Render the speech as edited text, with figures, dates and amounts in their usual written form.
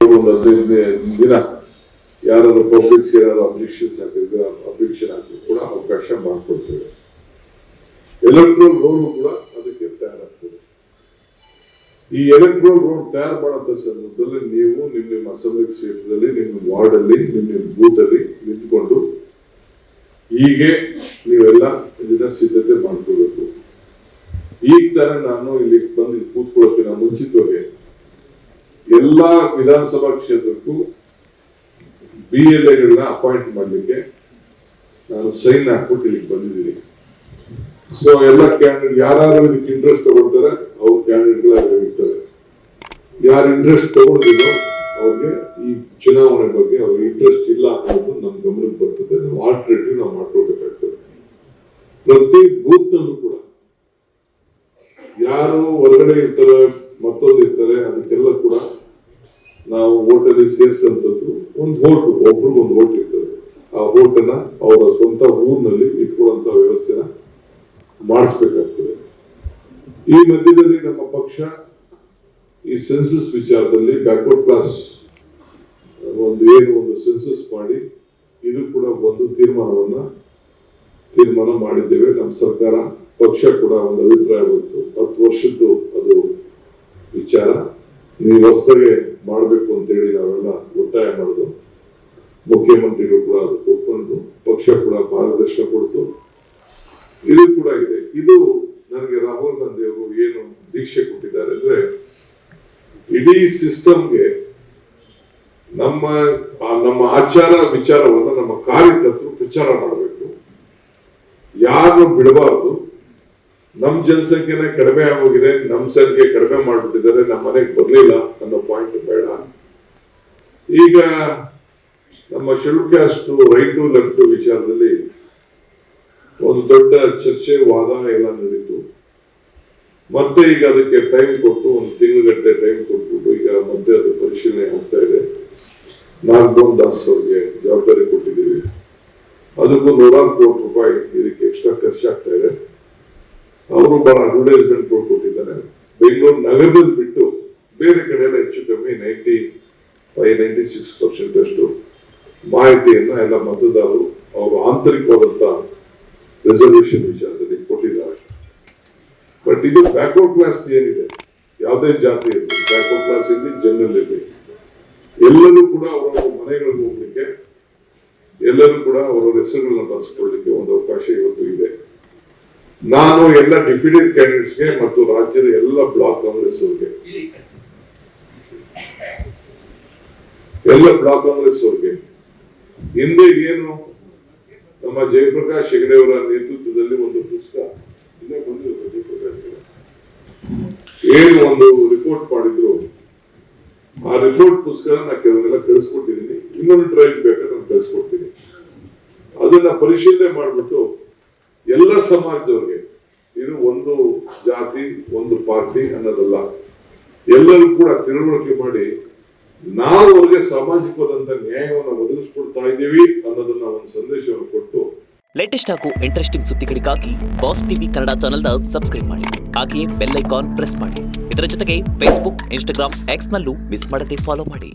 ಒಂದು 15 ದಿನ ಯಾರಾದ್ರೂ ಪಬ್ಲಿಕ್ಸ್ ಏನಾದ್ರು ಅಬ್ಜೆಕ್ಷನ್ಸ್ ಹಾಕಿದ್ರೆ ಅಬ್ಜೆಕ್ಷನ್ ಹಾಕಿ ಕೂಡ ಅವಕಾಶ ಮಾಡಿಕೊಡ್ತೇವೆ. ಎಲೆಕ್ಟ್ರಲ್ ರೋಲ್ ಕೂಡ ಅದಕ್ಕೆ ತಯಾರಾಗ್ತದೆ. ಈ ಎಲೆಕ್ಟ್ರಲ್ ರೋಲ್ ತಯಾರು ಮಾಡುವಂತ ಸಂದರ್ಭದಲ್ಲಿ ನೀವು ನಿಮ್ಮ ಅಸೆಂಬ್ಲಿ ಕ್ಷೇತ್ರದಲ್ಲಿ, ನಿಮ್ಮ ವಾರ್ಡ್ ಅಲ್ಲಿ, ನಿಮ್ಮ ಬೂತ್ ಅಲ್ಲಿ ನಿಂತ್ಕೊಂಡು ಹೀಗೆ ನೀವೆಲ್ಲ ಇದನ್ನ ಸಿದ್ಧತೆ ಮಾಡ್ಕೋಬೇಕು. ಈಗ ತಾನೇ ನಾನು ಇಲ್ಲಿ ಬಂದು ಕೂತ್ಕೊಳ್ಳೋಕೆ ಮುಂಚಿತವಾಗಿ ಎಲ್ಲಾ ವಿಧಾನಸಭಾ ಕ್ಷೇತ್ರಕ್ಕೂ BLAಗಳನ್ನ ಅಪಾಯಿಂಟ್ ಮಾಡ್ಲಿಕ್ಕೆ ನಾನು ಸೈನ್ ಹಾಕ್ಬಿಟ್ಟು ಇಲ್ಲಿಗೆ ಬಂದಿದ್ದೀನಿ. ಸೊ ಎಲ್ಲ ಕ್ಯಾಂಡಿಡೇಟ್ ಯಾರು ಇದಕ್ಕೆ ಇಂಟ್ರೆಸ್ಟ್ ತಗೊಳ್ತಾರೆ ಅವ್ರ ಕ್ಯಾಂಡಿಡೇಟ್ಗಳು ಇರ್ತಾರೆ. ಯಾರು ಇಂಟ್ರೆಸ್ಟ್ ತಗೊಳ್ತಿರೋ ಅವ್ರಿಗೆ ಈ ಚುನಾವಣೆ ಬಗ್ಗೆ ಅವ್ರಿಗೆ ಇಂಟ್ರೆಸ್ಟ್ ಇಲ್ಲ ಅನ್ನೋದು ನಮ್ಮ ಗಮನಕ್ಕೆ ಬರ್ತದೆ. ನಾವು ಆಲ್ಟರ್ನೇಟಿವ್ ನಾವು ಮಾಡ್ಕೊಳ್ಬೇಕಾಗ್ತದೆ. ಪ್ರತಿ ಬೂತ್ ನಲ್ಲೂ ಕೂಡ ಯಾರು ಹೊರಗಡೆ ಇರ್ತಾರೆ, ಮತ್ತೊಂದು ಇರ್ತಾರೆ, ಅದಕ್ಕೆಲ್ಲ ಕೂಡ ನಾವು ಓಟಲ್ಲಿ ಸೇರಿಸಂತದ್ದು ಒಂದು ಓಟ್, ಒಬ್ರಿಗೊಂದು ಓಟ್ ಇರ್ತದೆ. ಆ ಓಟನ್ನ ಅವರ ಸ್ವಂತ ಊರಿನಲ್ಲಿ ಇಟ್ಕೊಳ್ಳುವಂತ ವ್ಯವಸ್ಥೆನ ಮಾಡಿಸ್ಬೇಕಾಗ್ತದೆ. ಈ ಮಧ್ಯದಲ್ಲಿ ನಮ್ಮ ಪಕ್ಷ ಈ ಸೆನ್ಸಸ್ ವಿಚಾರದಲ್ಲಿ ಬ್ಯಾಕ್ವರ್ಡ್ ಕ್ಲಾಸ್ ಒಂದು ಸೆನ್ಸಸ್ ಮಾಡಿ ಇದು ಕೂಡ ಒಂದು ತೀರ್ಮಾನ ಮಾಡಿದ್ದೇವೆ. ನಮ್ಮ ಸರ್ಕಾರ ಪಕ್ಷ ಕೂಡ ಒಂದು ಅಭಿಪ್ರಾಯ ಬಂತು. 10 ವರ್ಷದ್ದು ಅದು ವಿಚಾರ ನೀವು ಹೊಸದಾಗೆ ಮಾಡಬೇಕು ಅಂತೇಳಿ ನಾವೆಲ್ಲ ಒತ್ತಾಯ ಮಾಡಿದ್ರು. ಮುಖ್ಯಮಂತ್ರಿಗಳು ಕೂಡ ಅದಕ್ಕೆ ಒಪ್ಕೊಂಡು ಪಕ್ಷ ಕೂಡ ಮಾರ್ಗದರ್ಶನ ಕೊಡ್ತು. ಇದು ಕೂಡ ಇದೆ. ಇದು ನನಗೆ ರಾಹುಲ್ ಗಾಂಧಿ ಅವರು ಏನು ದೀಕ್ಷೆ ಕೊಟ್ಟಿದ್ದಾರೆ ಅಂದ್ರೆ, ಇಡೀ ಸಿಸ್ಟಮ್ಗೆ ನಮ್ಮ ಆಚಾರ ವಿಚಾರವನ್ನ ನಮ್ಮ ಕಾರ್ಯಕರ್ತರು ಪ್ರಚಾರ ಮಾಡಬೇಕು, ಯಾರನ್ನು ಬಿಡಬಾರದು. ನಮ್ಮ ಜನಸಂಖ್ಯೆನ ಕಡಿಮೆ ಆಗೋಗಿದೆ, ನಮ್ಮ ಸಂಖ್ಯೆ ಕಡಿಮೆ ಮಾಡ್ಬಿಟ್ಟಿದ್ದಾರೆ, ನಮ್ಮ ಮನೆಗೆ ಬರ್ಲಿಲ್ಲ ಅನ್ನೋ ಪಾಯಿಂಟ್ ಬೇಡ. ಈಗ ನಮ್ಮ schedule caste right to left ವಿಚಾರದಲ್ಲಿ ಒಂದು ದೊಡ್ಡ ಚರ್ಚೆ, ವಾದ ಎಲ್ಲ ನಡೀತು. ಮತ್ತೆ ಈಗ ಅದಕ್ಕೆ ಟೈಮ್ ಕೊಟ್ಟು 1 ತಿಂಗಳಗಟ್ಟಲೆ ಟೈಮ್ ಕೊಟ್ಬಿಟ್ಟು ಈಗ ಮತ್ತೆ ಅದು ಪರಿಶೀಲನೆ ಆಗ್ತಾ ಇದೆ. ನಾಗಭವನ್ ದಾಸ್ ಅವ್ರಿಗೆ ಜವಾಬ್ದಾರಿ ಕೊಟ್ಟಿದ್ದೀವಿ. ಅದಕ್ಕೂ 100 ಕೋಟಿ ರೂಪಾಯಿ ಇದಕ್ಕೆ ಎಕ್ಸ್ಟ್ರಾ ಖರ್ಚಾಗ್ತಾ ಇದೆ. ಅವರು ಬಹಳ ಅಡ್ವರ್ಟೈಸ್ಮೆಂಟ್ ಕೊಟ್ಟಿದ್ದಾರೆ. ಬೆಂಗಳೂರು ನಗರದಲ್ಲಿ ಬಿಟ್ಟು ಬೇರೆ ಕಡೆ ಎಲ್ಲ ಹೆಚ್ಚು ಕಮ್ಮಿ 95-96% ಅಷ್ಟು ಮಾಹಿತಿಯನ್ನ ಎಲ್ಲ ಮತದಾರರು ಅವರು ಆಂತರಿಕವಾದಂತ ರಿಸರ್ವೇಶನ್ ವಿಚಾರದಲ್ಲಿ ಕೊಟ್ಟಿದ್ದಾರೆ. ಬಟ್ ಇದು ಬ್ಯಾಕ್ವರ್ಡ್ ಕ್ಲಾಸ್ ಏನಿದೆ, ಯಾವುದೇ ಜಾತಿ ಇರಲಿ, ಬ್ಯಾಕ್ವರ್ಡ್ ಕ್ಲಾಸ್ ಇರಲಿ, ಜನರಲ್ ಇರಲಿ, ಎಲ್ಲರೂ ಕೂಡ ಅವರವರ ಮನೆಗಳಿಗೆ ಹೋಗ್ಲಿಕ್ಕೆ, ಎಲ್ಲರೂ ಕೂಡ ಅವರವರ ಹೆಸರುಗಳನ್ನ ಬಳಸಿಕೊಳ್ಳಲಿಕ್ಕೆ ಒಂದು ಅವಕಾಶ ಇವತ್ತು ಇದೆ. ನಾನು ಎಲ್ಲ ಡಿಫಿಡೆಂಟ್ ಕ್ಯಾಂಡಿಡೇಟ್ಸ್ಗೆ ಮತ್ತು ರಾಜ್ಯದ ಎಲ್ಲ ಬ್ಲಾಕ್ ಕಾಂಗ್ರೆಸ್ ಅವ್ರಿಗೆ ಹಿಂದೆ ಏನು ನಮ್ಮ ಜಯಪ್ರಕಾಶ್ ಹೆಗಡೆ ಅವರ ನೇತೃತ್ವದಲ್ಲಿ ಒಂದು ಪುಸ್ತಕ ಏನು ಒಂದು ರಿಪೋರ್ಟ್ ಮಾಡಿದ್ರು, ಆ ರಿಪೋರ್ಟ್ ಪುಸ್ತಕ ನಾನು ಕೆಲವನ್ನೆಲ್ಲ ಕಳಿಸ್ಕೊಟ್ಟಿದ್ದೀನಿ. ಇನ್ನೊಂದು ಡ್ರೈವ್ ಬೇಕಾದ್ರೆ ನಾನು ಕಳಿಸ್ಕೊಡ್ತೀನಿ. ಅದನ್ನ ಪರಿಶೀಲನೆ ಮಾಡಿಬಿಟ್ಟು ಎಲ್ಲ ಸಮಾಜದವ್ರಿಗೆ, ಇದು ಒಂದು ಜಾತಿ ಒಂದು ಪಾರ್ಟಿ ಅನ್ನೋದಲ್ಲ, ಎಲ್ಲರೂ ಕೂಡ ತಿಳುವಳಿಕೆ ಮಾಡಿ ನಾವು ಅವ್ರಿಗೆ ಸಾಮಾಜಿಕವಾದಂತ ನ್ಯಾಯವನ್ನು ಒದಗಿಸ್ಕೊಡ್ತಾ ಇದ್ದೀವಿ ಅನ್ನೋದನ್ನ ಒಂದು ಸಂದೇಶವನ್ನು ಕೊಟ್ಟು, ಲೇಟೆಸ್ಟ್ ಹಾಗೂ ಇಂಟ್ರೆಸ್ಟಿಂಗ್ ಸುದ್ದಿಗಳಿಗಾಗಿ ಬಾಸ್ ಟಿವಿ ಕನ್ನಡ ಚಾನೆಲ್ನ ಸಬ್ಸ್ಕ್ರೈಬ್ ಮಾಡಿ. ಹಾಗೆಯೇ ಬೆಲ್ ಐಕಾನ್ ಪ್ರೆಸ್ ಮಾಡಿ. ಇದರ ಜೊತೆಗೆ ಫೇಸ್ಬುಕ್, ಇನ್ಸ್ಟಾಗ್ರಾಮ್, ಎಕ್ಸ್ ನಲ್ಲೂ ಮಿಸ್ ಮಾಡದೆ ಫಾಲೋ ಮಾಡಿ.